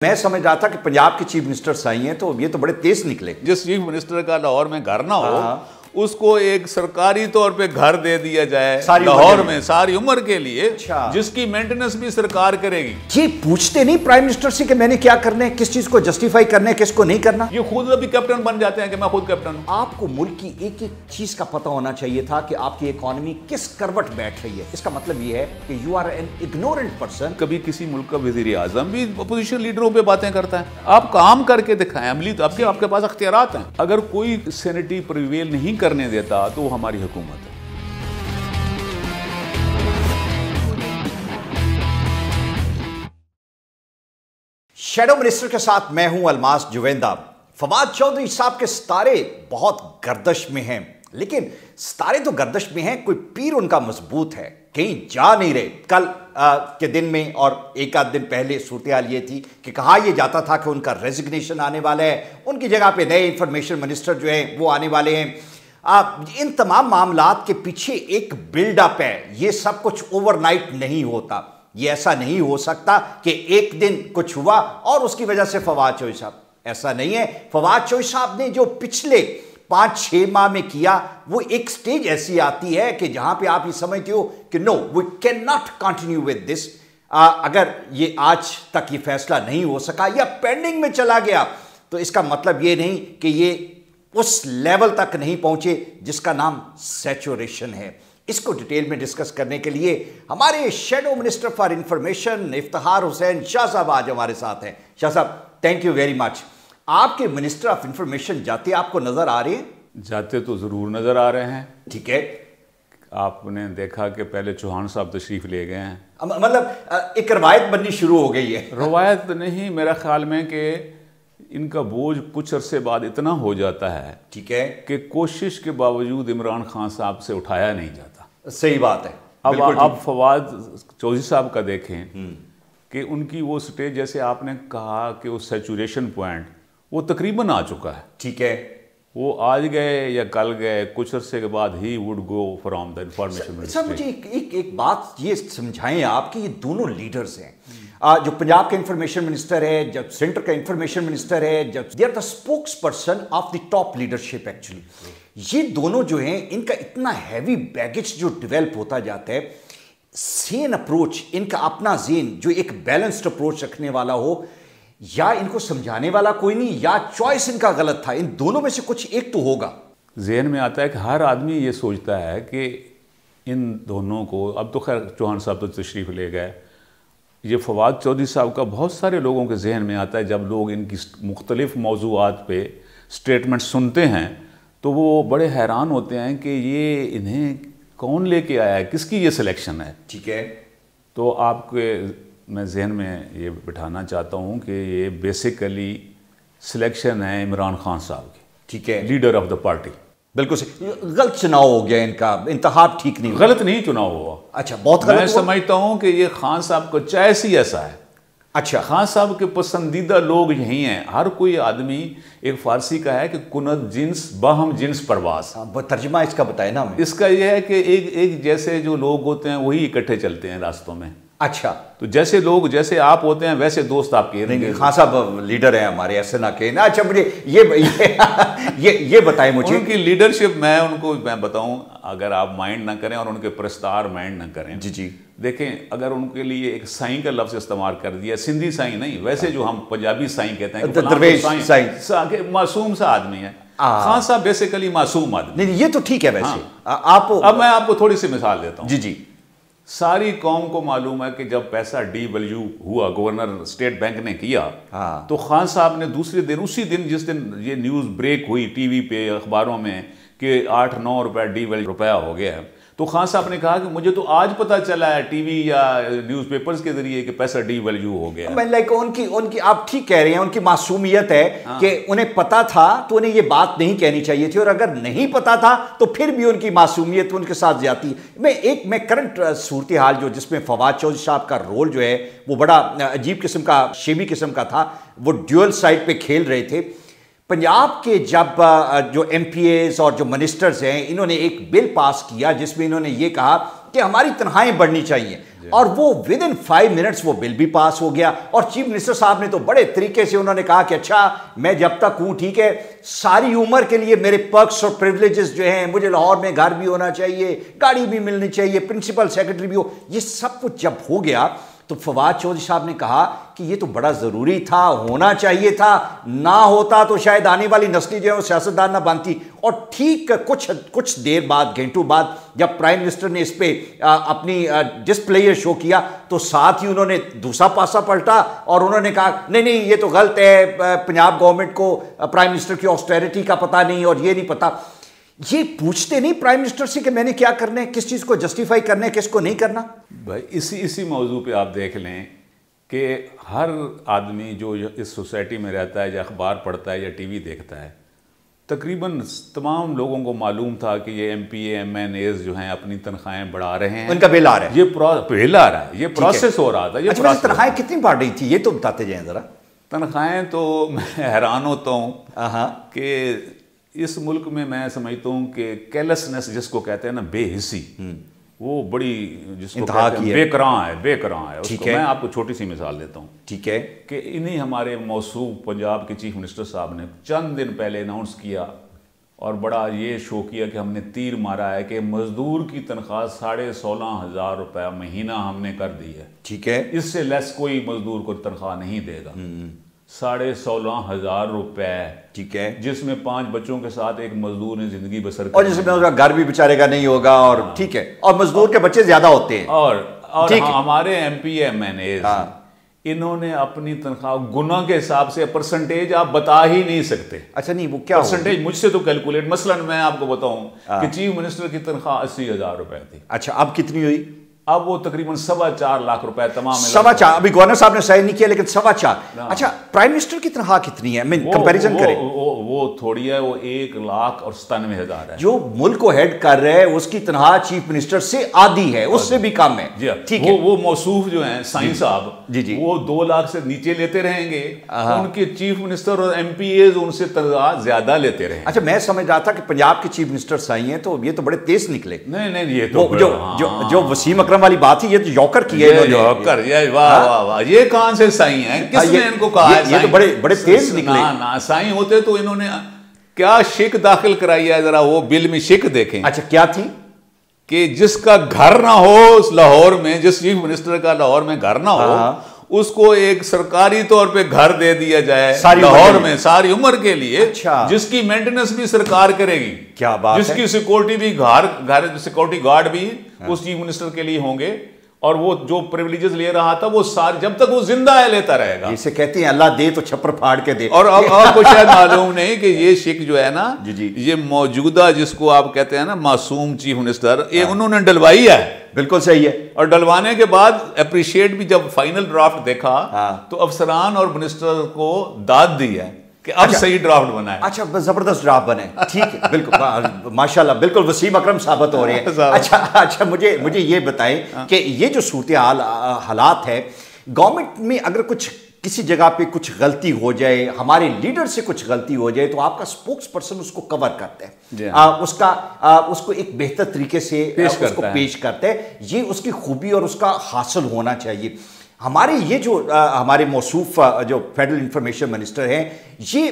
मैं समझ रहा था कि पंजाब के चीफ मिनिस्टर्स आई हैं तो ये तो बड़े तेज निकले। जिस चीफ मिनिस्टर का लाहौर में घर ना हो उसको एक सरकारी तौर पे घर दे दिया जाए लाहौर में सारी उम्र के लिए, जिसकी मेंटेनेंस भी सरकार करेगी। ये पूछते नहीं प्राइम मिनिस्टर से कि मैंने क्या करना है, किस चीज को जस्टिफाई करना है, किसको नहीं करना। ये खुद अभी कैप्टन बन जाते हैं कि मैं खुद कैप्टन हूं। आपको मुल्क की एक एक चीज का पता होना चाहिए था कि आपकी इकोनॉमी किस करवट बैठ रही है। इसका मतलब ये है कि you are an ignorant person. कभी किसी मुल्क का वजीर आजम भी अपोजिशन लीडरों पे बातें करता है। आप काम करके दिखाएं, अमली तो आपके पास अख्तियारात हैं। अगर कोई सेनेटी प्रिवेल नहीं करने देता तो हमारी हुकूमत है। शैडो मिनिस्टर के साथ मैं हूं अलमास जुवेंदा। फवाद चौधरी साहब के सितारे बहुत गर्दिश में हैं, लेकिन सितारे तो गर्दिश में हैं, कोई पीर उनका मजबूत है, कहीं जा नहीं रहे। कल के दिन में और एक आध दिन पहले सूरत हाल ये थी कि कहा यह जाता था कि उनका रेजिग्नेशन आने वाला है, उनकी जगह पे नए इंफॉर्मेशन मिनिस्टर जो है वो आने वाले हैं। इन तमाम मामलात के पीछे एक बिल्डअप है। ये सब कुछ ओवरनाइट नहीं होता। ये ऐसा नहीं हो सकता कि एक दिन कुछ हुआ और उसकी वजह से फवाद चौधरी साहब, ऐसा नहीं है। फवाद चौधरी साहब ने जो पिछले 5-6 माह में किया, वो एक स्टेज ऐसी आती है कि जहां पे आप ये समझते हो कि no we can not continue with this. अगर ये आज तक ये फैसला नहीं हो सका या पेंडिंग में चला गया तो इसका मतलब ये नहीं कि ये उस लेवल तक नहीं पहुंचे जिसका नाम सैचुरेशन है। इसको डिटेल में डिस्कस करने के लिए हमारे shadow minister for information Iftikhar Hussain Shah साहब आज हमारे साथ हैं। शाह साहब, थैंक यू वेरी मच। आपके मिनिस्टर ऑफ इंफॉर्मेशन जाते आपको नजर आ रहे हैं? जाते तो जरूर नजर आ रहे हैं। ठीक है, आपने देखा कि पहले चौहान साहब तशरीफ ले गए हैं। मतलब एक रवायत बननी शुरू हो गई है। रवायत नहीं, मेरा ख्याल में कि इनका बोझ कुछ अरसे बाद इतना हो जाता है, ठीक है, कि कोशिश के बावजूद इमरान खान साहब से उठाया नहीं जाता। सही बात है। अब फवाद चौधरी साहब का देखें कि उनकी वो स्टेज, जैसे आपने कहा कि वो सैचुरेशन पॉइंट वो तकरीबन आ चुका है। ठीक है, वो आज गए या कल गए, कुछ अरसे के बाद he would go from the information. Sir मुझे एक बात ये समझाएं आप कि ये दोनों लीडर्स हैं, जो पंजाब का इंफॉर्मेशन मिनिस्टर है, जब सेंटर का इंफॉर्मेशन मिनिस्टर है, जब they are the spokesperson of the top leadership. Actually ये दोनों जो हैं, इनका इतना हैवी बैगेज जो डेवलप होता जाता है, सेन अप्रोच, इनका अपना जेन जो एक बैलेंस्ड अप्रोच रखने वाला हो, या इनको समझाने वाला कोई नहीं, या चॉइस इनका गलत था, इन दोनों में से कुछ एक तो होगा। जेहन में आता है कि हर आदमी ये सोचता है कि इन दोनों को, अब तो खैर चौहान साहब तो तशरीफ ले गए, ये फवाद चौधरी साहब का बहुत सारे लोगों के जहन में आता है। जब लोग इनकी मुख्तलिफ मौज़ूआत पे स्टेटमेंट सुनते हैं तो वो बड़े हैरान होते हैं कि ये इन्हें कौन लेके आया है, किसकी ये सिलेक्शन है। ठीक है, तो आपके मैं जहन में ये बिठाना चाहता हूँ कि ये बेसिकली सिलेक्शन है इमरान खान साहब की। ठीक है, लीडर ऑफ द पार्टी। बिल्कुल सही। गलत चुनाव हो गया इनका, इंतखाब ठीक नहीं हुआ। गलत नहीं चुनाव हुआ। अच्छा, बहुत गलत। मैं समझता हूँ कि ये खान साहब का चॉइस ही ऐसा है। अच्छा, खान साहब के पसंदीदा लोग यही हैं। हर कोई आदमी, एक फारसी का है कि कुनत जिन्स बाहम जिन्स परवास। तर्जुमा इसका बताए ना हमें। इसका यह है कि एक जैसे जो लोग होते हैं वही इकट्ठे चलते हैं रास्तों में। अच्छा, तो जैसे लोग, जैसे आप होते हैं वैसे दोस्त आपके नहीं। खान साहब लीडर हैं हमारे, ऐसे ना कहें ना। अच्छा, मुझे ये बताएं मुझे उनकी लीडरशिप। मैं बताऊं, अगर आप माइंड ना करें और उनके प्रस्तार माइंड ना करें। जी, देखें, अगर उनके लिए एक साईं का लफ्ज़ इस्तेमाल कर दिया, सिंधी साईं नहीं, वैसे जो हम पंजाबी साईं कहते हैं, दरवेश साईं, मासूम सा आदमी है खान साहब, बेसिकली मासूम आदमी। नहीं, ये तो ठीक है वैसे। अब मैं आपको थोड़ी सी मिसाल देता हूँ। जी। सारी कौम को मालूम है कि जब पैसा डीवैल्यू हुआ, गवर्नर स्टेट बैंक ने किया, तो खान साहब ने दूसरे दिन, उसी दिन जिस दिन ये न्यूज़ ब्रेक हुई टीवी पे, अखबारों में कि 8-9 रुपये डीवैल्यू रुपया हो गया है, तो खान साहब ने कहा कि मुझे तो आज पता चला है टीवी या न्यूज़पेपर्स के जरिए कि पैसा डीवैल्यू हो गया। मैं उनकी आप ठीक कह रहे हैं, उनकी मासूमियत है कि उन्हें पता था तो उन्हें ये बात नहीं कहनी चाहिए थी, और अगर नहीं पता था तो फिर भी उनकी मासूमियत उनके साथ ज्यादती। मैं करंट सूरत हाल जो जिसमें फवाद चौधरी साहब का रोल जो है वो बड़ा अजीब किस्म का, शेबी किस्म का था। वो ड्यूअल साइड पे खेल रहे थे। पंजाब के जब जो MPAs और जो मिनिस्टर्स हैं, इन्होंने एक बिल पास किया जिसमें इन्होंने ये कहा कि हमारी तनख्वाहें बढ़नी चाहिए, और वो विद इन 5 मिनट्स वो बिल भी पास हो गया। और चीफ मिनिस्टर साहब ने तो बड़े तरीके से उन्होंने कहा कि अच्छा मैं जब तक हूं, ठीक है, सारी उम्र के लिए मेरे पर्क्स और प्रिविलेजेस जो हैं, मुझे लाहौर में घर भी होना चाहिए, गाड़ी भी मिलनी चाहिए, प्रिंसिपल सेक्रेटरी भी हो। ये सब कुछ जब हो गया तो फवाद चौधरी साहब ने कहा कि ये तो बड़ा ज़रूरी था, होना चाहिए था, ना होता तो शायद आने वाली नस्लें जो है वो सियासतदान ना बनती। और ठीक कुछ देर बाद, घंटों बाद, जब प्राइम मिनिस्टर ने इस पर अपनी डिस्प्ले शो किया तो साथ ही उन्होंने दूसरा पासा पलटा और उन्होंने कहा नहीं नहीं ये तो गलत है, पंजाब गवर्नमेंट को प्राइम मिनिस्टर की ऑस्टेरिटी का पता नहीं और ये नहीं पता। ये पूछते नहीं प्राइम मिनिस्टर से कि मैंने क्या करना है, किस चीज़ को जस्टिफाई करना है, किसको नहीं करना। भाई इसी मौजू पे आप देख लें कि हर आदमी जो इस सोसाइटी में रहता है या अखबार पढ़ता है या टीवी देखता है, तकरीबन तमाम लोगों को मालूम था कि ये MP MNAs जो हैं अपनी तनख्वाहें बढ़ा रहे हैं, उनका बिल आ रहा है, ये बिल आ रहा है, ये प्रोसेस हो रहा था। ये अच्छा, तनख्वाहें कितनी बढ़ रही थी ये तो बताते जाएं ज़रा। तनख्वाहें तो मैं हैरान होता हूँ कि इस मुल्क में मैं समझता हूँ कि केयरलेसनेस जिसको कहते हैं ना, बेहिसी, वो बड़ी जिसको कहते हैं बेकरां है। उसको मैं आपको छोटी सी मिसाल देता हूँ, ठीक है, कि इन्हीं हमारे मौसूफ पंजाब के चीफ मिनिस्टर साहब ने चंद दिन पहले अनाउंस किया और बड़ा ये शो किया कि हमने तीर मारा है कि मजदूर की तनख्वाह 16,500 रुपये महीना हमने कर दी है, ठीक है, इससे लेस कोई मजदूर को तनख्वाह नहीं देगा। 16,500 रुपए, ठीक है, जिसमें 5 बच्चों के साथ एक मजदूर ने जिंदगी बसर और जिसमें उसका घर भी बेचारे का नहीं होगा, और ठीक है, और मजदूर के बच्चे ज्यादा होते हैं, और हमारे MP MNAs इन्होंने अपनी तनख्वाह गुना के हिसाब से परसेंटेज आप बता ही नहीं सकते। अच्छा, नहीं वो क्या परसेंटेज मुझसे तो कैलकुलेट, मसलन मैं आपको बताऊं कि चीफ मिनिस्टर की तनख्वाह 80,000 रुपए थी। अच्छा, अब कितनी हुई? अब वो तकरीबन 4.25 लाख रुपए तमाम। 4.25, अभी गवर्नर साहब ने साइन नहीं किया लेकिन 4.25। अच्छा, प्राइम मिनिस्टर की तनख्वाह कितनी है? कंपैरिजन करें, वो थोड़ी है, वो 1,97,000 है। जो मुल्क को हेड कर रहे हैं उसकी तनख्वाह चीफ मिनिस्टर से आधी है, उससे भी कम है। ठीक है, वो मौसूफ जो है साइंस साहब, जी, वो 2 लाख से नीचे लेते रहेंगे, उनके चीफ मिनिस्टर और MPAs उनसे तनख्वाह ज्यादा लेते रहे। अच्छा, मैं समझ रहा था कि पंजाब के चीफ मिनिस्टर साई हैं तो ये तो बड़े तेज निकले। नहीं, ये तो जो वसीम वाली बात है, ये तो यॉकर की है इन्होंने। ये वाह वाह वाह, ये कहां से साई हैं? किसने इनको कहा? ये तो बड़े तेज निकले। ना साई होते तो इन्होंने क्या शिक दाखिल कराई है, जरा वो बिल में शिक देखें। अच्छा, क्या थी? कि जिसका घर ना हो उस लाहौर में, जिस चीफ मिनिस्टर का लाहौर में घर ना हो, उसको एक सरकारी तौर पे घर दे दिया जाए लाहौर में सारी उम्र के लिए। अच्छा, जिसकी मेंटेनेंस भी सरकार करेगी। क्या बात है। जिसकी सिक्योरिटी भी घर सिक्योरिटी गार्ड भी उस चीफ मिनिस्टर के लिए होंगे, और वो जो प्रिविलेजेस ले रहा था वो सारे जब तक वो जिंदा है लेता रहेगा। इसे कहते हैं अल्लाह दे तो छप्पर फाड़ के दे। और आपको शायद मालूम नहीं कि ये शिक जो है ना, ये मौजूदा जिसको आप कहते हैं ना मासूम चीफ मिनिस्टर, ये उन्होंने डलवाई है। बिल्कुल सही है। और डलवाने के बाद अप्रिशिएट भी, जब फाइनल ड्राफ्ट देखा तो अफसरान और मिनिस्टर को दाद दी है कि अब सही ड्राफ्ट बना है। अच्छा, जबरदस्त ड्राफ्ट बने, ठीक है, बिल्कुल माशाल्लाह, बिल्कुल वसीम अकरम साबित हो रहे हैं। अच्छा, मुझे ये बताएं कि ये जो सूरत हालात है, गवर्नमेंट में अगर कुछ किसी जगह पे कुछ गलती हो जाए, हमारे लीडर से कुछ गलती हो जाए, तो आपका स्पोक्स पर्सन उसको कवर करता है, उसको एक बेहतर तरीके से पेश करता है। ये उसकी खूबी और उसका हासिल होना चाहिए। हमारे ये जो हमारे मौसूफ जो फेडरल इंफॉर्मेशन मिनिस्टर हैं, ये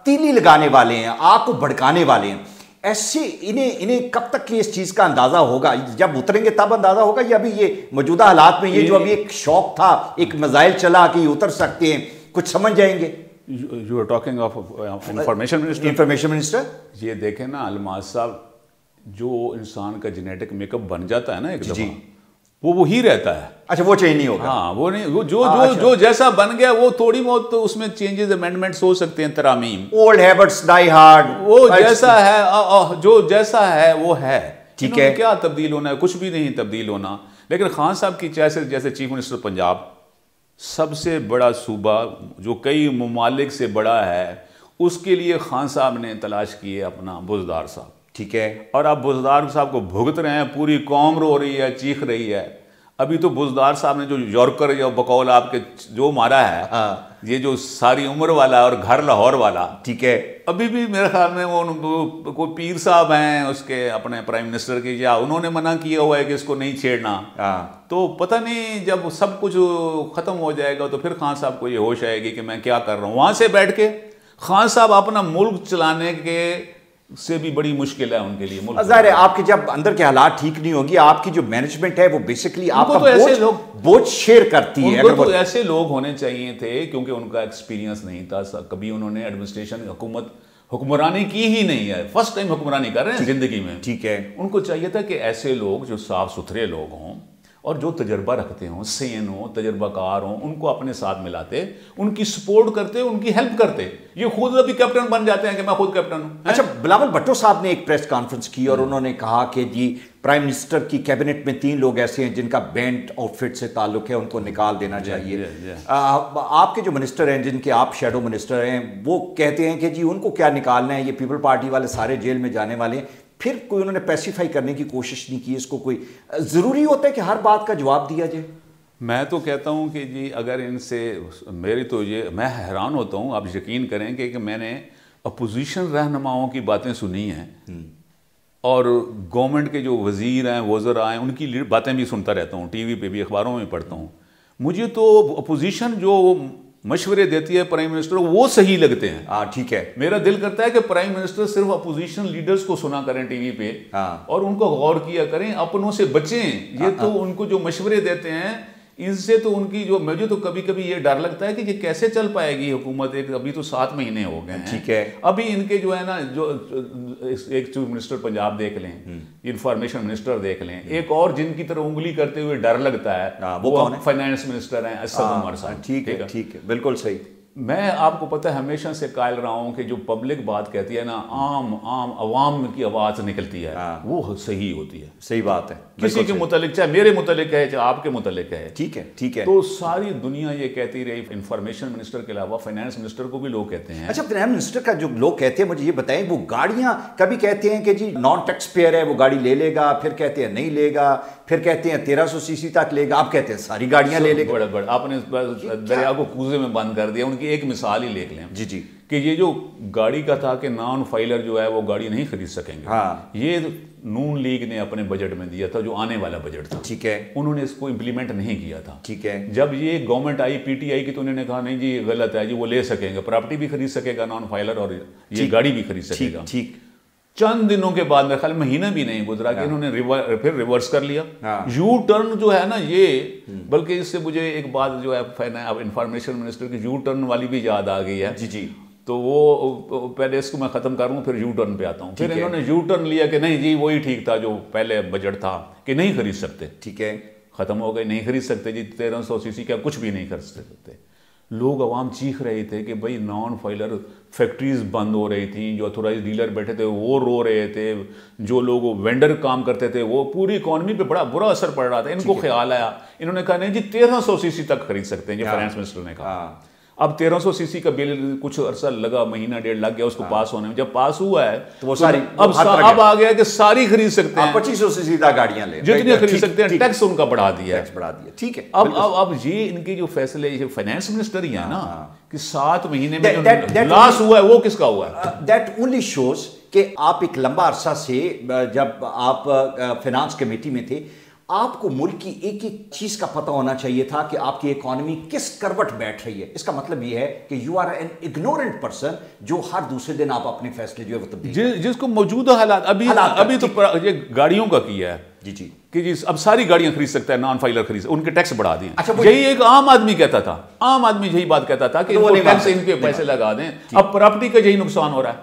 तीली लगाने वाले हैं, आग को भड़काने वाले हैं। ऐसे इन्हें कब तक इस चीज़ का अंदाज़ा होगा? जब उतरेंगे तब अंदाज़ा होगा, या अभी ये मौजूदा हालात में ये जो अभी एक शौक था, एक मिसाइल चला कि ये उतर सकते हैं, कुछ समझ जाएंगे? You are talking of information minister. ये देखें ना अलमास साहब, जो इंसान का जेनेटिक मेकअप बन जाता है ना एक दफा, वो वही रहता है। अच्छा, वो चेंज नहीं होगा? हाँ, वो नहीं, वो जो जैसा बन गया, वो थोड़ी बहुत तो उसमें चेंजेस अमेंडमेंट्स हो सकते हैं, तरामीम। Old habits die hard. वो जैसा है, जो जैसा है वो है, ठीक है, क्या तब्दील होना है? कुछ भी नहीं तब्दील होना। लेकिन खान साहब की जैसे चीफ मिनिस्टर पंजाब, सबसे बड़ा सूबा जो कई ममालिक से बड़ा है, उसके लिए खान साहब ने तलाश की है अपना बुज़दार साहब, ठीक है, और अब बुज़दार साहब को भुगत रहे हैं, पूरी कौम रो रही है, चीख रही है। अभी तो बुजदार साहब ने जो यॉर्कर या बकौल आपके जो मारा है, ये जो सारी उम्र वाला और घर लाहौर वाला, ठीक है, अभी भी मेरे ख्याल में वो कोई पीर साहब हैं उसके अपने प्राइम मिनिस्टर के, या उन्होंने मना किया हुआ है कि इसको नहीं छेड़ना। तो पता नहीं जब सब कुछ खत्म हो जाएगा तो फिर खान साहब को ये होश आएगी कि मैं क्या कर रहा हूँ। वहां से बैठ के खान साहब अपना मुल्क चलाने के से भी बड़ी मुश्किल है उनके लिए। ज़ाहिर है आपके जब अंदर के हालात ठीक नहीं होगी, आपकी जो मैनेजमेंट है वो बेसिकली आपका तो ऐसे लोग बोझ शेयर करती है। उनको तो ऐसे लोग होने चाहिए थे, क्योंकि उनका एक्सपीरियंस नहीं था, कभी उन्होंने एडमिनिस्ट्रेशन हुक्मरानी की ही नहीं है, फर्स्ट टाइम हुक्मरानी कर रहे हैं जिंदगी में। ठीक है, उनको चाहिए था कि ऐसे लोग जो साफ सुथरे लोग हों और जो तजर्बा रखते हों, सेन हों, तजर्बाकार हों, उनको अपने साथ मिलाते, उनकी सपोर्ट करते, उनकी हेल्प करते। ये खुद अभी कैप्टन बन जाते हैं कि मैं खुद कैप्टन हूं। अच्छा, बिलावल भुट्टो साहब ने एक प्रेस कॉन्फ्रेंस की और उन्होंने कहा कि जी प्राइम मिनिस्टर की कैबिनेट में 3 लोग ऐसे हैं जिनका बैंड आउटफिट से ताल्लुक है, उनको निकाल देना चाहिए। आपके जो मिनिस्टर हैं, जिनके आप शेडो मिनिस्टर हैं, वो कहते हैं कि जी उनको क्या निकालना है, ये पीपल पार्टी वाले सारे जेल में जाने वाले हैं। फिर कोई उन्होंने पैसिफाई करने की कोशिश नहीं की इसको। कोई ज़रूरी होता है कि हर बात का जवाब दिया जाए? मैं तो कहता हूं कि जी अगर इनसे मेरी तो ये, मैं हैरान होता हूं, आप यकीन करें कि मैंने अपोजिशन रहनुमाओं की बातें सुनी हैं और गवर्नमेंट के जो वज़ीर हैं, वज़रा हैं, उनकी बातें भी सुनता रहता हूँ, टीवी पे भी, अखबारों में पढ़ता हूँ। मुझे तो अपोजिशन जो मशवरे देती है प्राइम मिनिस्टर, वो सही लगते हैं। ठीक है, मेरा दिल करता है कि प्राइम मिनिस्टर सिर्फ अपोजिशन लीडर्स को सुना करें टीवी पे और उनको गौर किया करें, अपनों से बचें। ये तो उनको जो मशवरे देते हैं इनसे तो उनकी जो, मुझे तो कभी कभी ये डर लगता है कि ये कैसे चल पाएगी हुकूमत। एक अभी तो 7 महीने हो गए हैं, ठीक है, अभी इनके जो है ना, जो एक चीफ मिनिस्टर पंजाब देख लें, इंफॉर्मेशन मिनिस्टर देख लें, एक और जिनकी तरह उंगली करते हुए डर लगता है वो फाइनेंस मिनिस्टर हैं असद उमर साहब। ठीक है, ठीक है, बिल्कुल सही। मैं आपको पता है हमेशा से कायल रहा हूं कि जो पब्लिक बात कहती है ना, आम अवाम की आवाज़ निकलती है, वो सही होती है। सही बात है, किसी के मुतालिक, चाहे मेरे मुतालिक है चाहे आपके मुतालिक है। ठीक है, ठीक है। तो सारी दुनिया ये कहती रही, इंफॉर्मेशन मिनिस्टर के अलावा फाइनेंस मिनिस्टर को भी लोग कहते हैं। अच्छा, फाइनेंस मिनिस्टर का जो लोग कहते हैं, मुझे ये बताएं, वो गाड़ियां कभी कहते हैं कि जी नॉन टैक्स पेयर है, वो गाड़ी ले लेगा, फिर कहते हैं नहीं लेगा, फिर कहते हैं 1300 सीसी तक लेगा, आप कहते हैं सारी गाड़ियां ले लेगा। बड़ा आपने दरिया को कूजे में बंद कर दिया। उनकी एक मिसाल ही ले लें जी जी, कि ये जो गाड़ी का था कि नॉन फाइलर जो है वो गाड़ी नहीं खरीद सकेंगे। ये नून लीग ने अपने बजट में दिया था, जो आने वाला बजट था। ठीक है, उन्होंने इसको इंप्लीमेंट नहीं किया था। ठीक है, जब ये गवर्नमेंट आई पीटीआई की तो उन्होंने कहा नहीं जी ये गलत है जी, वो ले सकेंगे, प्रॉपर्टी भी खरीद सकेगा नॉन फाइलर और ये गाड़ी भी खरीद सकेगा। ठीक। चंद दिनों के बाद, मेरे ख्याल महीना भी नहीं गुजरा कि इन्होंने फिर रिवर्स कर लिया। यू टर्न जो है ना ये, बल्कि इससे मुझे एक बात जो है अब इंफॉर्मेशन मिनिस्टर की यू टर्न वाली भी याद आ गई है। जी जी, तो वो पहले इसको मैं खत्म करूँ फिर यू टर्न पे आता हूँ। फिर इन्होंने यू टर्न लिया कि नहीं जी वही ठीक था जो पहले बजट था, कि नहीं खरीद सकते। ठीक है, खत्म हो गए, नहीं खरीद सकते जी, 1300 सीसी का कुछ भी नहीं खरीद सकते। लोग अवाम चीख रहे थे कि भाई नॉन फाइलर फैक्ट्रीज बंद हो रही थी, जो ऑथोराइज डीलर बैठे थे वो रो रहे थे, जो लोग वेंडर काम करते थे, वो पूरी इकॉनमी पे बड़ा बुरा असर पड़ रहा था। इनको ख्याल आया, इन्होंने कहा नहीं जी 1300 सीसी तक खरीद सकते हैं, जो फाइनेंस मिनिस्टर ने कहा। अब 1300 सीसी का बिल कुछ अरसा लगा, महीना डेढ़ लग गया उसको पास होने में। जब पास हुआ है तो वो सारी अब आ गया कि सारी खरीद सकते हैं, 2500 सीसी तक गाड़ियां ले, जितनी खरीद सकते हैं। टैक्स उनका बढ़ा दिया, ठीक है। अब ये इनकी जो फैसले, फाइनेंस मिनिस्टर ही है ना, कि 7 महीने में लॉस हुआ है, वो किसका हुआ है? दैट ओनली शोज कि आप एक लंबा अरसा से, जब आप फाइनेंस कमेटी में थे, आपको मुल्क की एक एक चीज का पता होना चाहिए था कि आपकी इकोनॉमी किस करवट बैठ रही है। इसका मतलब यह है कि you are an ignorant person, जो हर दूसरे दिन आप अपने फैसले जो है वो तब्दील जिसको मौजूदा हालात अभी तो ये गाड़ियों का किया है जी जी, कि जी अब सारी गाड़ियां खरीद सकता है, नॉन फाइलर खरीद, उनके टैक्स बढ़ा दिए। अच्छा, यही एक आम आदमी कहता था, आम आदमी यही बात कहता था कि वो टैक्स इनके पैसे लगा दें। अब प्रॉपर्टी का यही नुकसान हो रहा है।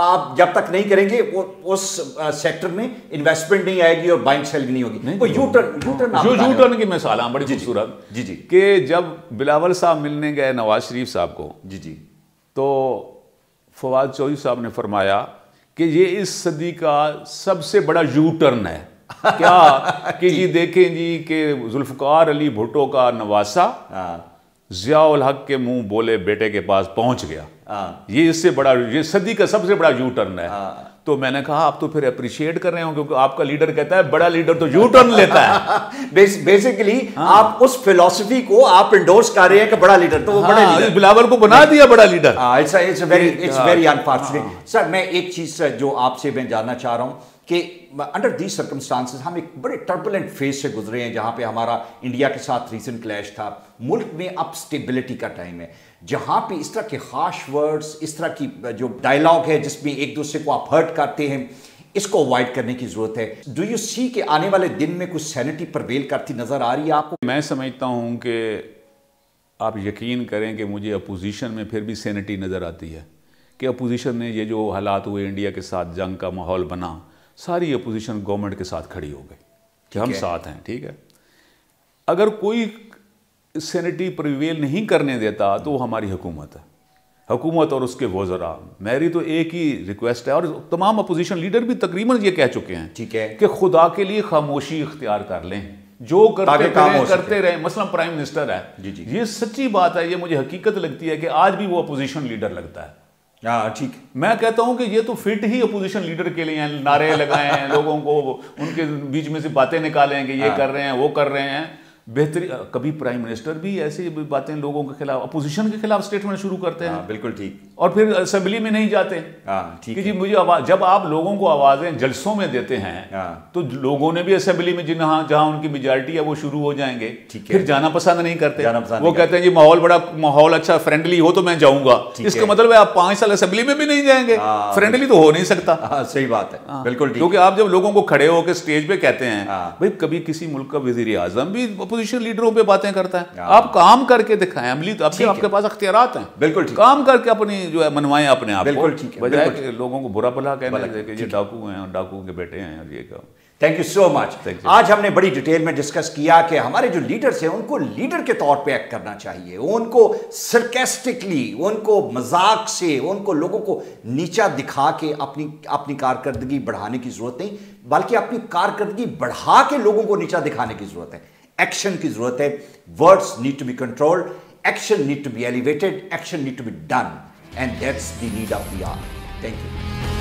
आप जब तक नहीं करेंगे उस सेक्टर में इन्वेस्टमेंट नहीं आएगी और बाइंग सेल भी नहीं होगी। यू टर्न की मिसाल बड़ी खूबसूरत जी जी, कि जब बिलावल साहब मिलने गए नवाज शरीफ साहब को, जी जी, तो फवाद चौधरी साहब ने फरमाया कि ये इस सदी का सबसे बड़ा यू टर्न है। क्या कि जी देखें जी कि जुल्फकार अली भुट्टो का नवासा जिया उल हक के मुंह बोले बेटे के पास पहुंच गया। ये इससे बड़ा, ये सदी का सबसे बड़ा यू टर्न है। तो मैंने कहा आप तो फिर अप्रिशिएट कर रहे हो, क्योंकि आपका लीडर कहता है बड़ा लीडर तो यू टर्न लेता है। बेसिकली आप उस फिलॉसफी को आप इंडोर्स कर रहे हैं कि बड़ा लीडर तो वो बड़ा लीडर, बिलावल को बना दिया बड़ा leader. It's very unfortunate. Sir मैं एक चीज जो आपसे मैं जानना चाह रहा हूं कि अंडर दीज सर्कमस्टांसेस हम एक बड़े टर्बुलेंट फेज से गुजरे हैं, जहां पे हमारा इंडिया के साथ रीसेंट क्लैश था। मुल्क में अब स्टेबिलिटी का टाइम है, जहां पे इस तरह के हार्श वर्ड्स, इस तरह की जो डायलॉग है जिसमें एक दूसरे को आप हर्ट करते हैं, इसको अवॉइड करने की जरूरत है। डू यू सी कि आने वाले दिन में कुछ सैनिटी प्रवेल करती नजर आ रही है आपको? मैं समझता हूं कि आप यकीन करें कि मुझे अपोजिशन में फिर भी सैनिटी नज़र आती है कि अपोजिशन ने ये जो हालात हुए, इंडिया के साथ जंग का माहौल बना, सारी अपोजिशन गवर्नमेंट के साथ खड़ी हो गई कि हम साथ हैं। ठीक है, अगर कोई सैनिटी प्रिवेल नहीं करने देता तो वो हमारी हुकूमत है, हुकूमत और उसके वज़रा। मेरी तो एक ही रिक्वेस्ट है, और तमाम अपोजिशन लीडर भी तकरीबन ये कह चुके हैं, ठीक है, कि खुदा के लिए खामोशी इख्तियार कर लें, जो करते रहे। मसलन प्राइम मिनिस्टर है, जी। ये सच्ची बात है, ये मुझे हकीकत लगती है कि आज भी वो अपोजिशन लीडर लगता है। ठीक। मैं कहता हूं कि ये तो फिट ही अपोजिशन लीडर के लिए हैं, नारे लगाए हैं, लोगों को उनके बीच में से बातें निकालें कि ये कर रहे हैं, वो कर रहे हैं। बेहतरी, कभी प्राइम मिनिस्टर भी ऐसी बातें लोगों के खिलाफ, अपोजिशन के खिलाफ स्टेटमेंट शुरू करते हैं। बिल्कुल ठीक। और फिर असेंबली में नहीं जाते। ठीक कि जी मुझे जब आप लोगों को आवाजें जलसों में देते हैं तो लोगों ने भी असेंबली में जहां उनकी मेजॉरिटी है वो शुरू हो जाएंगे, फिर जाना पसंद नहीं करते। वो कहते हैं जी माहौल अच्छा फ्रेंडली हो तो मैं जाऊंगा। इसका मतलब है आप 5 साल असेंबली में भी नहीं जाएंगे, फ्रेंडली तो हो नहीं सकता। सही बात है, बिल्कुल। क्योंकि आप जब लोगों को खड़े होकर स्टेज पे कहते हैं, भाई कभी किसी मुल्क का वजीर आजम भी अपोजिशन लीडरों पे बातें करता है, आप काम करके दिखाएं, अमली तो आपके पास अख्तियारात हैं, बिल्कुल काम करके अपनी जो है मनवाएं अपने आप को, बजाय कि लोगों को बुरा भला कहने लगे कि ये डाकू हैं और डाकू के बेटे हैं और ये काम। Thank you so much. आज हमने बड़ी डिटेल में डिस्कस किया कि हमारे जो लीडर्स हैं उनको लीडर के तौर पे एक्ट करना चाहिए, उनको सरकास्टिकली, उनको मजाक से, उनको लोगों को नीचा दिखा के अपनी कारकर्दगी बढ़ाने की जरूरत नहीं, बल्कि अपनी कारकर्दगी बढ़ा के लोगों को नीचा दिखाने की जरूरत है। एक्शन की जरूरत है। Words need to be controlled, action need to be elevated, action need to be done, and that's the need of the hour. Thank you.